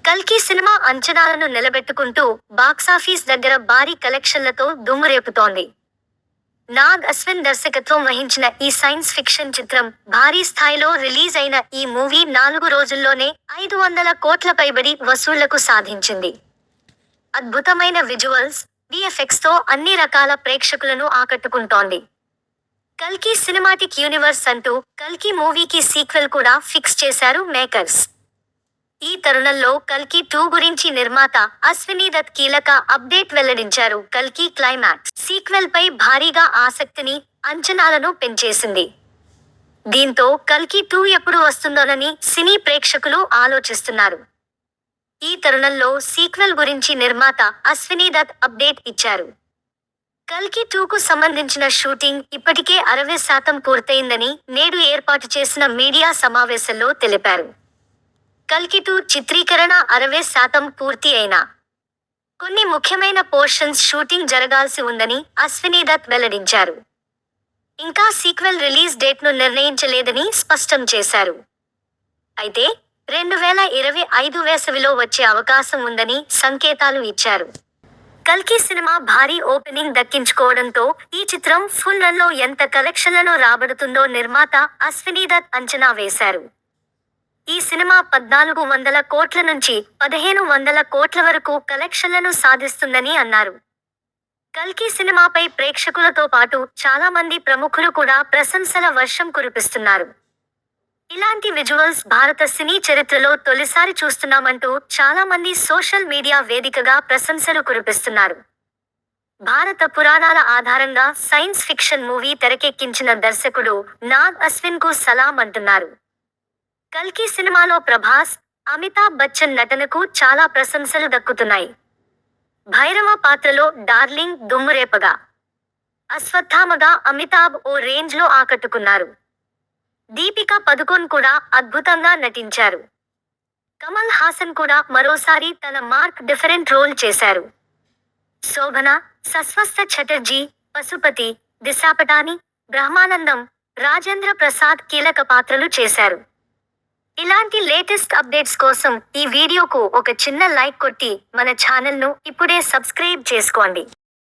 కల్కి సినిమా అంచనాలను నిలబెట్టుకుంటూ బాక్సాఫీస్ దగ్గర భారీ కలెక్షన్లతో దుమ్మురేపుతోంది. నాగ్ అశ్విన్ దర్శకత్వం వహించిన ఈ సైన్స్ ఫిక్షన్ చిత్రం భారీ స్థాయిలో రిలీజ్ అయిన ఈ మూవీ 4 రోజుల్లోనే 500 కోట్ల పైబడి వసూళ్లకు సాధించింది. అద్భుతమైన విజువల్స్, విఎఫ్ఎక్స్తో అన్ని రకాల ప్రేక్షకులను ఆకట్టుకుంటోంది. కల్కి సినిమాటిక్ యూనివర్స్ అంటూ కల్కి మూవీకి సీక్వెల్ కూడా ఫిక్స్ చేశారు మేకర్స్. ఈ తరుణంలో కల్కి 2 గురించి నిర్మాత అశ్వినీ దత్ కీలక అప్డేట్ వెల్లడించారు. కల్కి క్లైమాక్స్ సీక్వెల్ పై భారీగా ఆసక్తిని, అంచనాలను పెంచేసింది. దీంతో కల్కి 2 ఎప్పుడు వస్తుందోనని సినీ ప్రేక్షకులు ఆలోచిస్తున్నారు. ఈ తరుణంలో సీక్వెల్ గురించి నిర్మాత అశ్వినీ దత్ అప్డేట్ ఇచ్చారు. కల్కి 2కు సంబంధించిన షూటింగ్ ఇప్పటికే 60% పూర్తయిందని నేడు ఏర్పాటు చేసిన మీడియా సమావేశంలో తెలిపారు. కల్కి 2 చిత్రీకరణ 60% పూర్తి అయినా కొన్ని ముఖ్యమైన పోర్షన్స్ షూటింగ్ జరగాల్సి ఉందని అశ్వినీ దత్ వెల్లడించారు. ఇంకా సీక్వెల్ రిలీజ్ డేట్ను నిర్ణయించలేదని స్పష్టం చేశారు. అయితే 2025 వేసవిలో వచ్చే అవకాశం ఉందని సంకేతాలు ఇచ్చారు. కల్కి సినిమా భారీ ఓపెనింగ్ దక్కించుకోవడంతో ఈ చిత్రం ఫుల్ రన్లో ఎంత కలెక్షన్లను రాబడుతుందో నిర్మాత అశ్వినీ దత్ అంచనా వేశారు. ఈ సినిమా 1400 కోట్ల నుంచి 1500 కోట్ల వరకు కలెక్షన్లను సాధిస్తుందని అన్నారు. కల్కి సినిమాపై ప్రేక్షకులతో పాటు చాలా మంది ప్రముఖులు కూడా ప్రశంసల వర్షం కురిపిస్తున్నారు. ఇలాంటి విజువల్స్ భారత సినీ చరిత్రలో తొలిసారి చూస్తున్నామంటూ చాలా మంది సోషల్ మీడియా వేదికగా ప్రశంసలు కురిపిస్తున్నారు. భారత పురాణాల ఆధారంగా సైన్స్ ఫిక్షన్ మూవీ తెరకెక్కించిన దర్శకుడు నాగ్ అశ్విన్ కు సలాం అంటున్నారు. కల్కి సినిమాలో ప్రభాస్, అమితాబ్ బచ్చన్ నటనకు చాలా ప్రశంసలు దక్కుతున్నాయి. భైరవ పాత్రలో డార్లింగ్ దుమ్మురేపగా, అశ్వత్థామగా అమితాబ్ ఓ రేంజ్లో ఆకట్టుకున్నారు. దీపికా పదుకోన్ కూడా అద్భుతంగా నటించారు. కమల్ హాసన్ కూడా మరోసారి తన మార్క్ డిఫరెంట్ రోల్ చేశారు. శోభన, సస్వస్థ చటర్జీ, పశుపతి, దిశా పటాని, బ్రహ్మానందం, రాజేంద్ర ప్రసాద్ కీలక పాత్రలు చేశారు. ఇలాంటి లేటెస్ట్ అప్డేట్స్ కోసం ఈ వీడియోకు ఒక చిన్న లైక్ కొట్టి మన ఛానల్ను ఇప్పుడే సబ్స్క్రైబ్ చేసుకోండి.